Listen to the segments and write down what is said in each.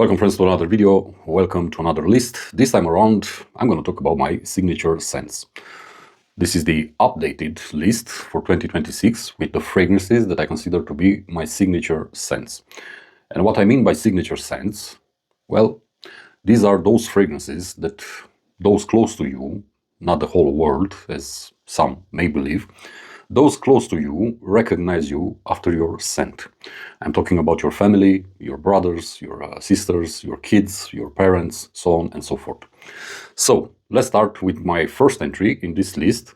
Welcome friends to another video, welcome to another list. This time around I'm going to talk about my signature scents. This is the updated list for 2026 with the fragrances that I consider to be my signature scents. And what I mean by signature scents, well, these are those fragrances that those close to you, not the whole world as some may believe, those close to you recognize you after your scent. I'm talking about your family, your brothers, your sisters, your kids, your parents, so on and so forth. So let's start with my first entry in this list.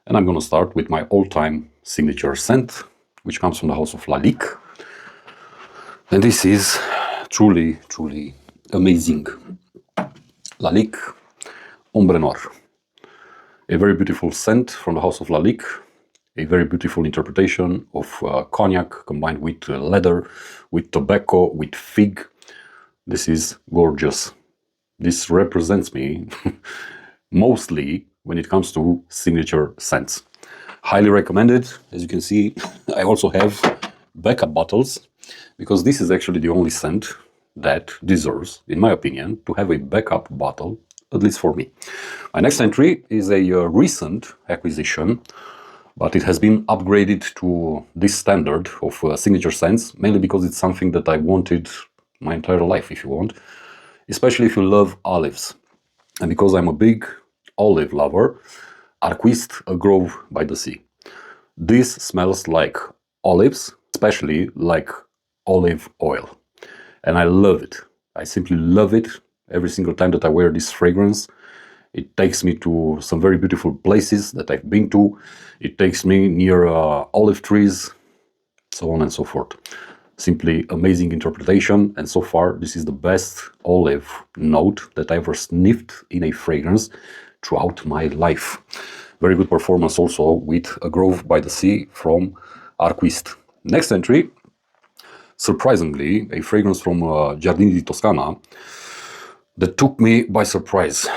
And I'm going to start with my all-time signature scent, which comes from the house of Lalique. And this is truly, truly amazing. Lalique Ombre Noir. A very beautiful scent from the house of Lalique. A very beautiful interpretation of cognac combined with leather, with tobacco, with fig. This is gorgeous. This represents me mostly when it comes to signature scents. Highly recommended. As you can see, I also have backup bottles because this is actually the only scent that deserves, in my opinion, to have a backup bottle, at least for me. My next entry is a recent acquisition, but it has been upgraded to this standard of signature scents, mainly because it's something that I wanted my entire life, if you want, especially if you love olives. And because I'm a big olive lover, Arquist, A Grove by the Sea. This smells like olives, especially like olive oil. And I love it. I simply love it every single time that I wear this fragrance. It takes me to some very beautiful places that I've been to. It takes me near olive trees, so on and so forth. Simply amazing interpretation, and so far this is the best olive note that I ever sniffed in a fragrance throughout my life. Very good performance also with A Grove by the Sea from Arquist. Next entry, surprisingly, a fragrance from Giardini di Toscana that took me by surprise.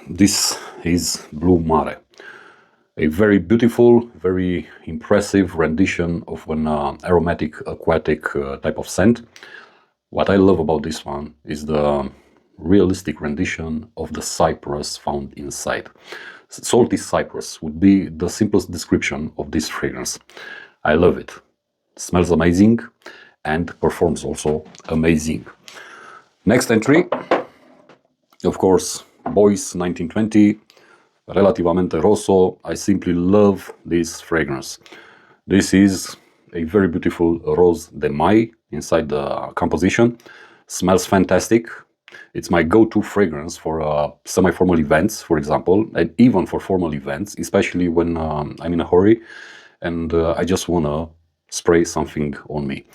This is Blue Mare. A very beautiful, very impressive rendition of an aromatic, aquatic type of scent. What I love about this one is the realistic rendition of the cypress found inside. Salty cypress would be the simplest description of this fragrance. I love it. Smells amazing and performs also amazing. Next entry, of course, Boys 1920, Relativamente Rosso. I simply love this fragrance. This is a very beautiful Rose de Mai inside the composition. Smells fantastic. It's my go-to fragrance for semi-formal events, for example, and even for formal events, especially when I'm in a hurry and I just want to spray something on me.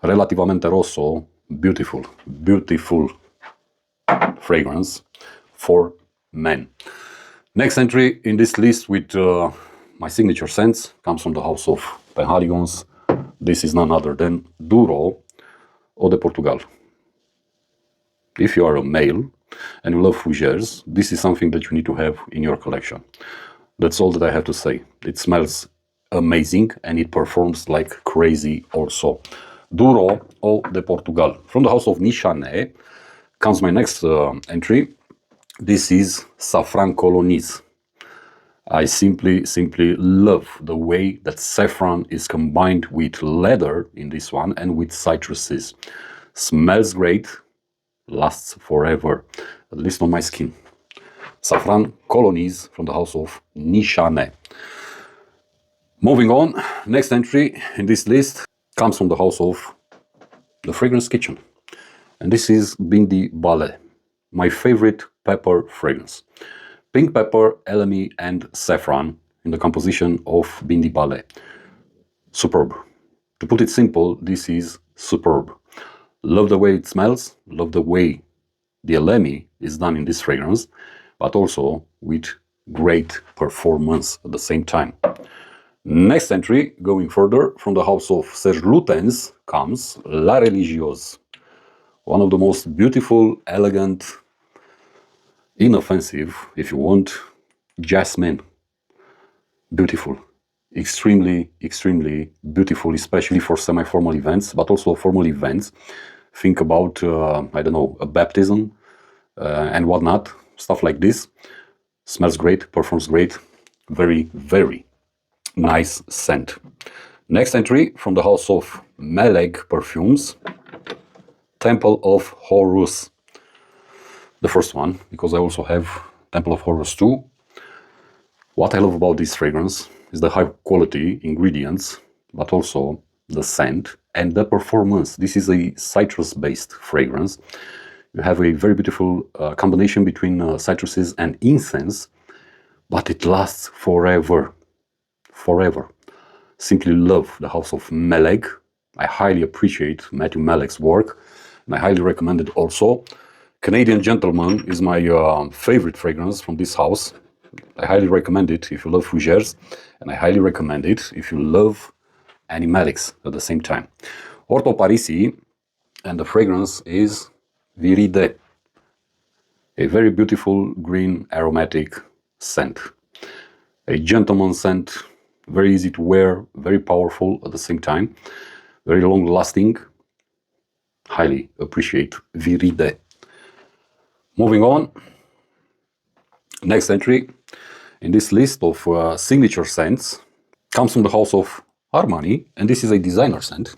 Relativamente Rosso, beautiful, beautiful fragrance for men. Next entry in this list with my signature scents comes from the house of Penhaligon's. This is none other than Duro Eau de Portugal. If you are a male and you love fougères, this is something that you need to have in your collection. That's all that I have to say. It smells amazing and it performs like crazy also. Duro Eau de Portugal. From the house of Nichane comes my next entry. This is Saffron Colonies. I simply love the way that saffron is combined with leather in this one and with citruses. Smells great, lasts forever, at least on my skin. Saffron Colonies from the house of Nichane. Moving on, next entry in this list comes from the house of the Fragrance Kitchen. And this is Bindi Ballet, my favorite pepper fragrance. Pink pepper, elemi, and saffron in the composition of Bindi Ballet. Superb. To put it simple, this is superb. Love the way it smells, love the way the elemi is done in this fragrance, but also with great performance at the same time. Next entry, going further, from the house of Serge Lutens comes La Religieuse. One of the most beautiful, elegant, inoffensive, if you want, jasmine. Beautiful. Extremely, extremely beautiful, especially for semi-formal events, but also formal events. think about, I don't know, a baptism and whatnot, stuff like this. Smells great, performs great, very, very nice scent. Next entry from the house of Meleg Perfumes, Temple of Horus. The first one, because I also have Temple of Horus 2. What I love about this fragrance is the high quality ingredients, but also the scent and the performance. This is a citrus-based fragrance. You have a very beautiful combination between citruses and incense, but it lasts forever. Forever. Simply love the house of Meleg. I highly appreciate Matthew Meleg's work, and I highly recommend it also. Canadian Gentleman is my favorite fragrance from this house. I highly recommend it if you love fougères, and I highly recommend it if you love animalics at the same time. Orto Parisi, and the fragrance is Viride, a very beautiful green aromatic scent. A gentleman scent, very easy to wear, very powerful at the same time, very long lasting. Highly appreciate Viride. Moving on, next entry in this list of signature scents comes from the house of Armani, and this is a designer scent,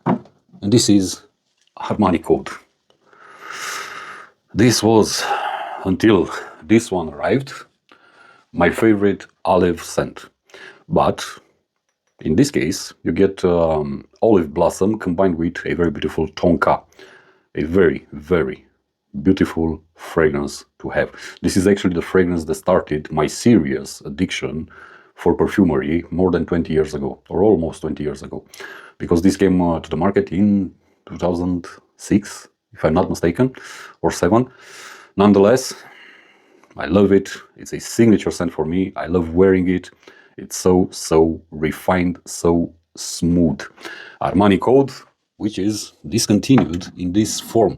and this is Armani Code. This was, until this one arrived, my favorite olive scent. But in this case, you get olive blossom combined with a very beautiful tonka. A very, very beautiful fragrance to have. This is actually the fragrance that started my serious addiction for perfumery more than 20 years ago, or almost 20 years ago. Because this came to the market in 2006, if I'm not mistaken, or 7. Nonetheless, I love it. It's a signature scent for me. I love wearing it. It's so refined, so smooth. Armani Code, which is discontinued in this form.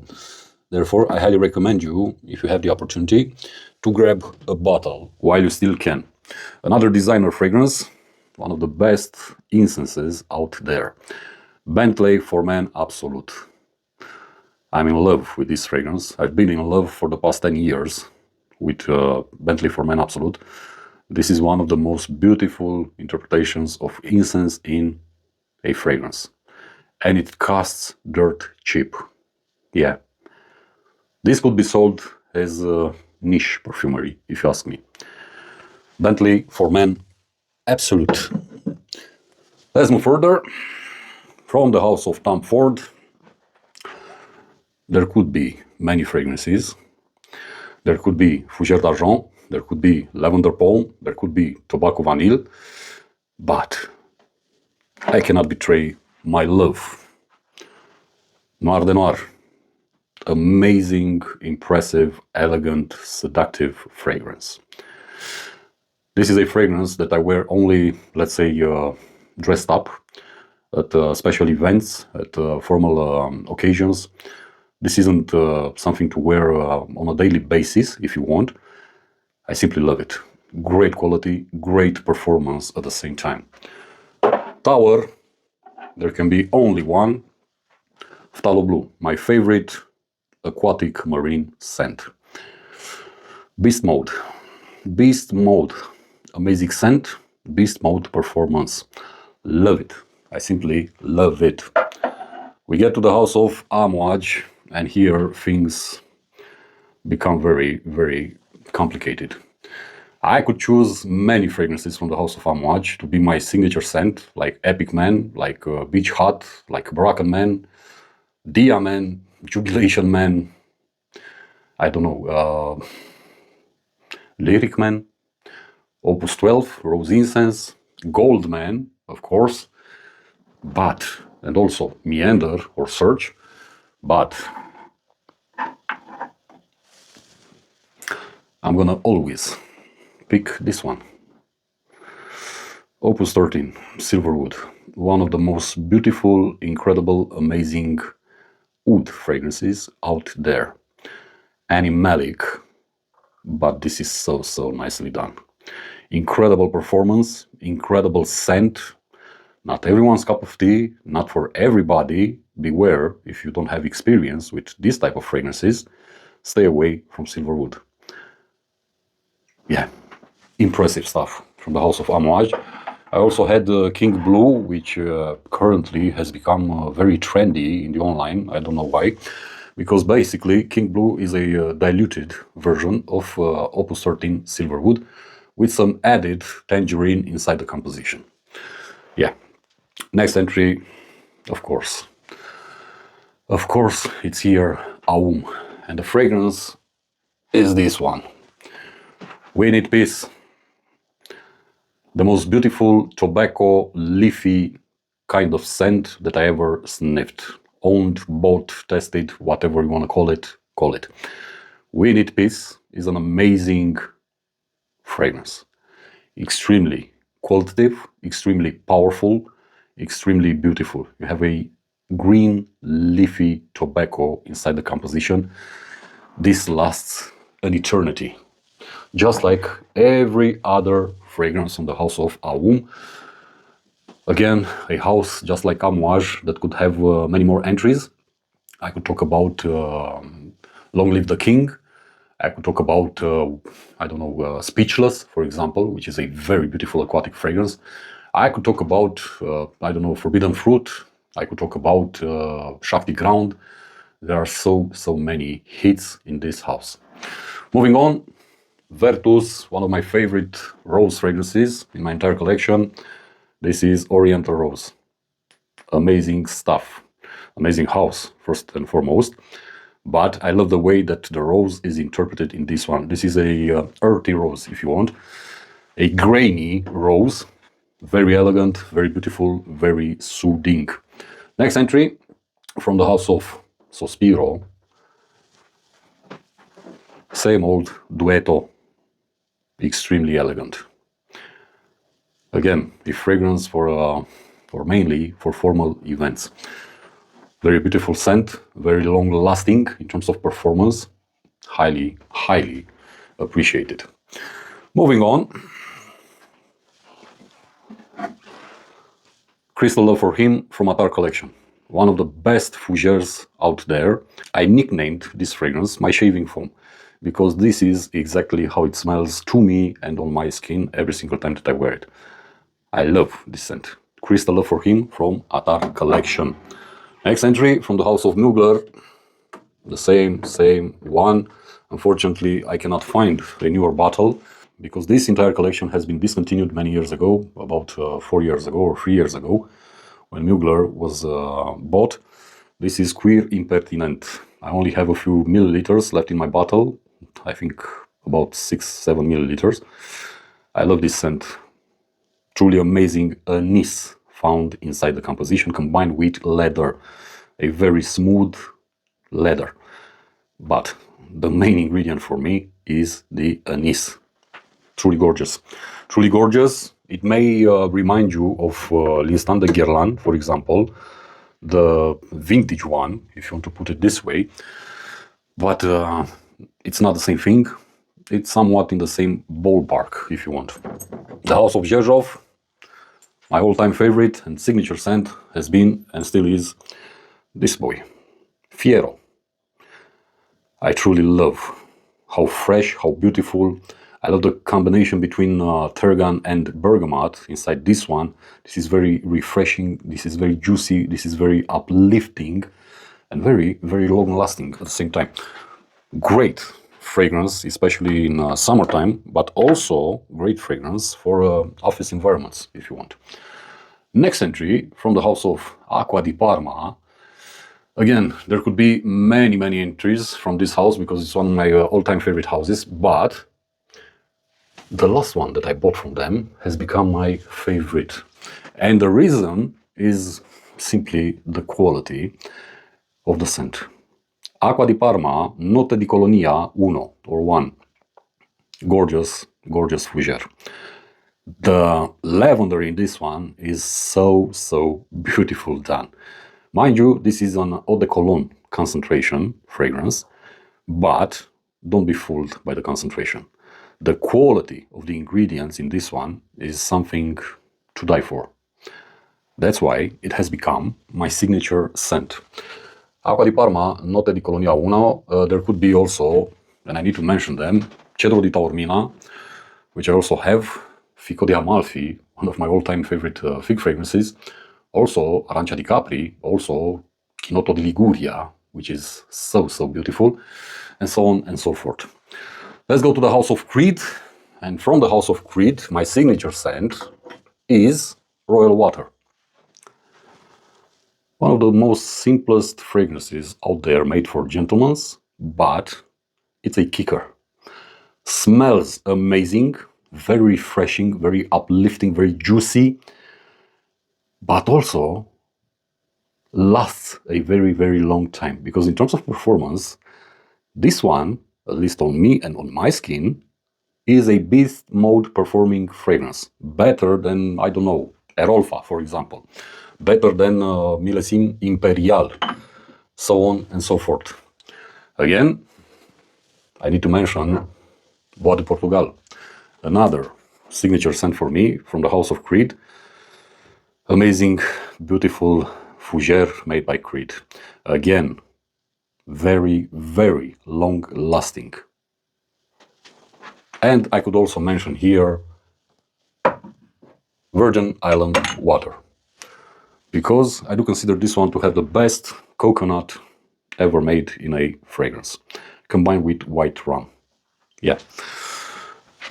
Therefore, I highly recommend you, if you have the opportunity, to grab a bottle while you still can. Another designer fragrance, one of the best incenses out there. Bentley for Men Absolute. I'm in love with this fragrance. I've been in love for the past 10 years with Bentley for Men Absolute. This is one of the most beautiful interpretations of incense in a fragrance. And it costs dirt cheap. Yeah. This could be sold as niche perfumery, if you ask me. Bentley for Men Absolute. Let's move further. From the house of Tom Ford, there could be many fragrances. There could be Fougère d'Argent, there could be Lavender Palm, there could be Tobacco Vanille, but I cannot betray my love. Noir de Noir. Amazing, impressive, elegant, seductive fragrance. This is a fragrance that I wear only, let's say, dressed up at special events, at formal occasions. This isn't something to wear on a daily basis, if you want. I simply love it. Great quality, great performance at the same time. Tower, there can be only one. Phthalo Blue, my favorite aquatic marine scent. Beast Mode. Beast Mode. Amazing scent. Beast Mode performance. Love it. I simply love it. We get to the house of Amouage, and here things become very, very complicated. I could choose many fragrances from the house of Amouage to be my signature scent, like Epic Man, like Beach Hut, like Moroccan Man, Dia Man, Jubilation Man, I don't know, Lyric Man, Opus 12, Rose Incense, Gold Man, of course, but, and also Meander or Surge, but I'm gonna always pick this one. Opus 13, Silverwood, one of the most beautiful, incredible, amazing oud fragrances out there. Animalic, but this is so nicely done. Incredible performance, incredible scent. Not everyone's cup of tea, not for everybody, beware, if you don't have experience with this type of fragrances, stay away from silverwood. Yeah, impressive stuff from the house of Amouage. I also had King Blue, which currently has become very trendy in the online. I don't know why, because basically King Blue is a diluted version of Opus 13 Silverwood with some added tangerine inside the composition. Yeah, next entry, of course. Of course, it's here, Aum, and the fragrance is this one. We Need Peace. The most beautiful tobacco, leafy kind of scent that I ever sniffed. Owned, bought, tested, whatever you want to call it, call it. We Need Peace is an amazing fragrance. Extremely qualitative, extremely powerful, extremely beautiful. You have a green, leafy tobacco inside the composition. This lasts an eternity. Just like every other fragrance on the house of Aum. Again, a house just like Amouage that could have many more entries. I could talk about Long Live the King. I could talk about, I don't know, Speechless, for example, which is a very beautiful aquatic fragrance. I could talk about, I don't know, Forbidden Fruit. I could talk about Shakti Ground. There are so many hits in this house. Moving on, Vertus, one of my favorite rose fragrances in my entire collection. This is Oriental Rose. Amazing stuff. Amazing house, first and foremost. But I love the way that the rose is interpreted in this one. This is a earthy rose, if you want. A grainy rose. Very elegant, very beautiful, very soothing. Next entry from the house of Sospiro. Same old Duetto. Extremely elegant. Again, a fragrance for mainly for formal events. Very beautiful scent, very long lasting in terms of performance. Highly, highly appreciated. Moving on. Crystal Love for Him from Attar collection. One of the best fougères out there. I nicknamed this fragrance my shaving foam because this is exactly how it smells to me and on my skin every single time that I wear it. I love this scent. Crystal Love for Him from Attar collection. Next entry from the house of Mugler. The same one. Unfortunately, I cannot find a newer bottle because this entire collection has been discontinued many years ago, about 4 years ago or 3 years ago, when Mugler was bought. This is Queer Impertinent. I only have a few milliliters left in my bottle. I think about 6-7 milliliters. I love this scent. Truly amazing anise found inside the composition combined with leather. A very smooth leather. But the main ingredient for me is the anise. Truly gorgeous. Truly gorgeous. It may remind you of L'Instant de Guerlain, for example, the vintage one, if you want to put it this way. But it's not the same thing. It's somewhat in the same ballpark, if you want. The house of Zhezhov, my all-time favorite and signature scent has been and still is this boy, Fiero. I truly love how fresh, how beautiful. I love the combination between Turgan and Bergamot inside this one. This is very refreshing, this is very juicy, this is very uplifting and very, very long-lasting at the same time. Great fragrance, especially in summertime, but also great fragrance for office environments, if you want. Next entry from the house of Acqua di Parma. Again, there could be many entries from this house because it's one of my all-time favorite houses, but the last one that I bought from them has become my favorite. And the reason is simply the quality of the scent. Acqua di Parma, Notte di Colonia 1 or 1. Gorgeous, gorgeous fougère. The lavender in this one is so beautiful done. Mind you, this is an eau de cologne concentration fragrance, but don't be fooled by the concentration. The quality of the ingredients in this one is something to die for. That's why it has become my signature scent. Acqua di Parma, Note di Colonia 1. There could be also, and I need to mention them, Cedro di Taormina, which I also have, Fico di Amalfi, one of my all-time favorite fig fragrances, also Arancia di Capri, also Chinotto di Liguria, which is so beautiful, and so on and so forth. Let's go to the House of Creed, and from the House of Creed, my signature scent is Royal Water. One of the most simplest fragrances out there made for gentlemen, but it's a kicker. Smells amazing, very refreshing, very uplifting, very juicy, but also lasts a very long time. Because in terms of performance, this one, at least on me and on my skin, is a beast mode performing fragrance. Better than, I don't know, Erolfa, for example. Better than Millésime Imperial, so on and so forth. Again, I need to mention Bois de Portugal, another signature scent for me from the House of Creed. Amazing, beautiful fougere made by Creed. Again, very long lasting. And I could also mention here Virgin Island water, because I do consider this one to have the best coconut ever made in a fragrance, combined with white rum. Yeah.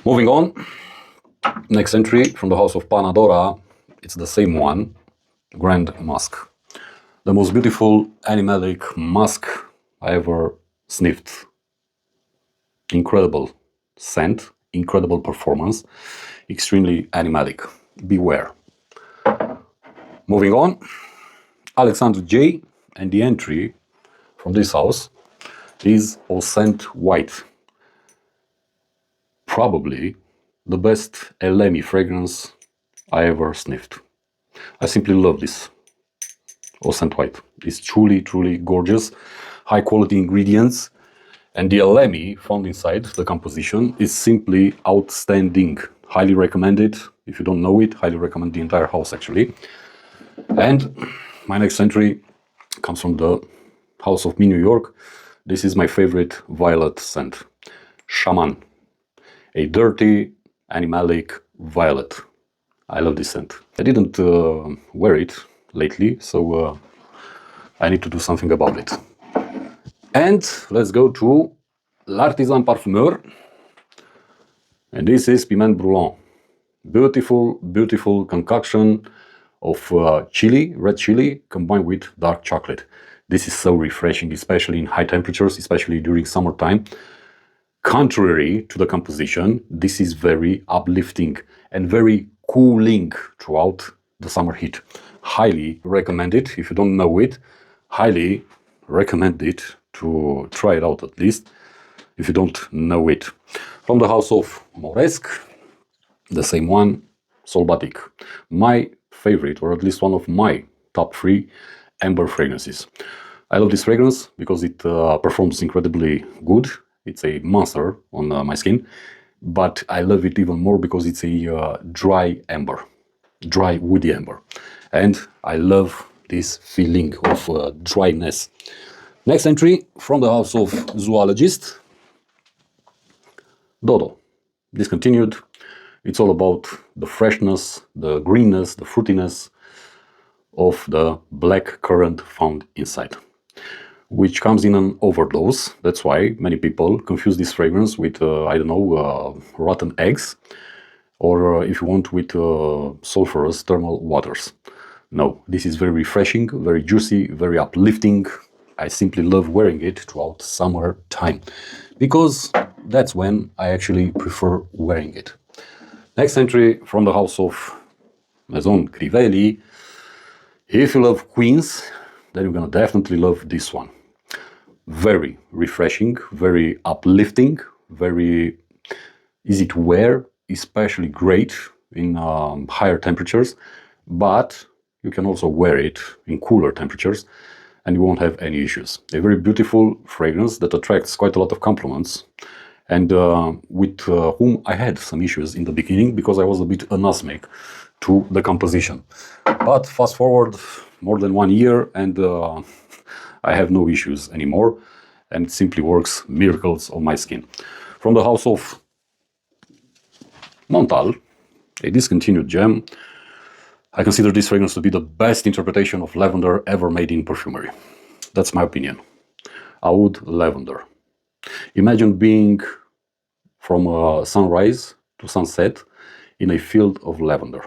Moving on, next entry from the House of Panadora, it's the same one, Grand Musk. The most beautiful animalic musk I ever sniffed. Incredible scent, incredible performance, extremely animalic. Beware. Moving on, Alexander J, and the entry from this house is Au Scent White. Probably the best Elemi fragrance I ever sniffed. I simply love this Au Scent White. It's truly gorgeous, high quality ingredients, and the Elemi found inside the composition is simply outstanding. Highly recommend it. If you don't know it, highly recommend the entire house actually. And my next entry comes from the House of Me New York. This is my favorite violet scent, Shaman. A dirty, animalic violet. I love this scent. I didn't wear it lately, so I need to do something about it. And let's go to L'Artisan Parfumeur. And this is Piment Brûlant. Beautiful concoction of chili, red chili, combined with dark chocolate. This is so refreshing, especially in high temperatures, especially during summertime. Contrary to the composition, this is very uplifting and very cooling throughout the summer heat. Highly recommend it. If you don't know it, highly recommend it to try it out at least, if you don't know it. From the House of Moresque, the same one, Sol Batik. My favorite, or at least one of my top 3 amber fragrances. I love this fragrance because it performs incredibly good. It's a monster on my skin, but I love it even more because it's a dry amber, dry woody amber. And I love this feeling of dryness. Next entry from the House of Zoologist, Dodo. Discontinued. It's all about the freshness, the greenness, the fruitiness of the black currant found inside, which comes in an overdose. That's why many people confuse this fragrance with, I don't know, rotten eggs, or if you want, with sulfurous thermal waters. No, this is very refreshing, very juicy, very uplifting. I simply love wearing it throughout summer time, because that's when I actually prefer wearing it. Next entry from the House of Maison Crivelli. If you love queens, then you're gonna definitely love this one. Very refreshing, very uplifting, very easy to wear, especially great in higher temperatures, but you can also wear it in cooler temperatures and you won't have any issues. A very beautiful fragrance that attracts quite a lot of compliments, and with whom I had some issues in the beginning because I was a bit anosmic to the composition. But fast forward more than 1 year and I have no issues anymore, and it simply works miracles on my skin. From the house of Montal, a discontinued gem, I consider this fragrance to be the best interpretation of lavender ever made in perfumery. That's my opinion. Oud lavender. Imagine being from sunrise to sunset in a field of lavender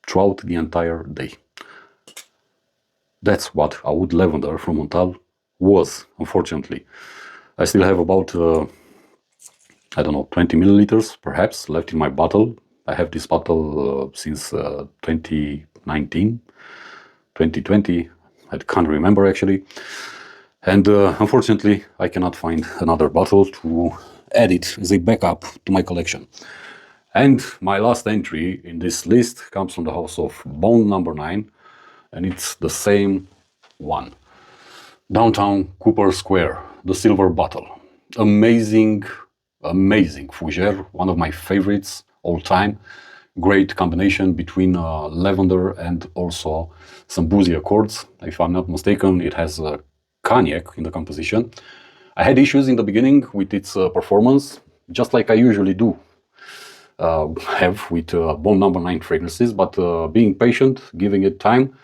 throughout the entire day. That's what Oud lavender from Montal was, unfortunately. I still have about, I don't know, 20 milliliters perhaps left in my bottle. I have this bottle since 2019, 2020, I can't remember actually. And unfortunately, I cannot find another bottle to add it as a backup to my collection. And my last entry in this list comes from the house of Bone number 9, and it's the same one. Downtown Cooper Square, the silver bottle. Amazing, amazing fougere, one of my favorites all time. Great combination between lavender and also some boozy accords. If I'm not mistaken, it has cognac in the composition. I had issues in the beginning with its performance, just like I usually do have with Bone number 9 fragrances, but being patient, giving it time,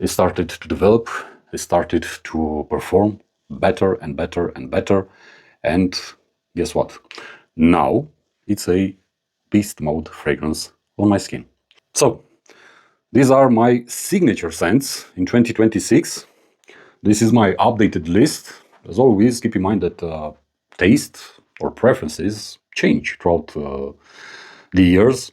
it started to develop, it started to perform better and better and better, and guess what? Now it's a beast mode fragrance on my skin. So these are my signature scents in 2026. This is my updated list. As always, keep in mind that taste or preferences change throughout the years.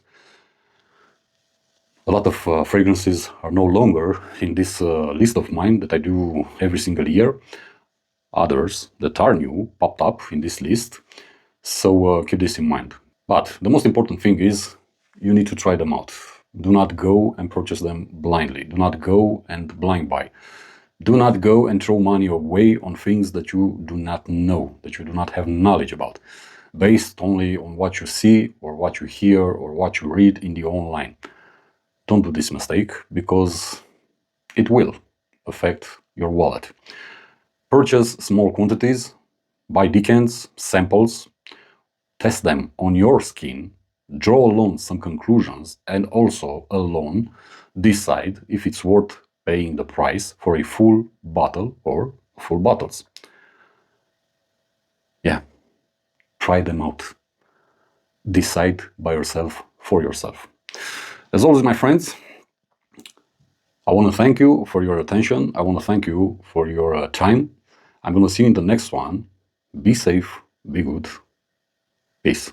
A lot of fragrances are no longer in this list of mine that I do every single year. Others that are new popped up in this list, so keep this in mind. But the most important thing is you need to try them out. Do not go and purchase them blindly. Do not go and blind buy. Do not go and throw money away on things that you do not know, that you do not have knowledge about, based only on what you see or what you hear or what you read in the online. Don't do this mistake because it will affect your wallet. Purchase small quantities, buy decants, samples, test them on your skin, draw alone some conclusions, and also alone decide if it's worth paying the price for a full bottle or full bottles. Yeah, try them out. Decide by yourself, for yourself. As always, my friends, I want to thank you for your attention. I want to thank you for your time. I'm going to see you in the next one. Be safe, be good. Peace.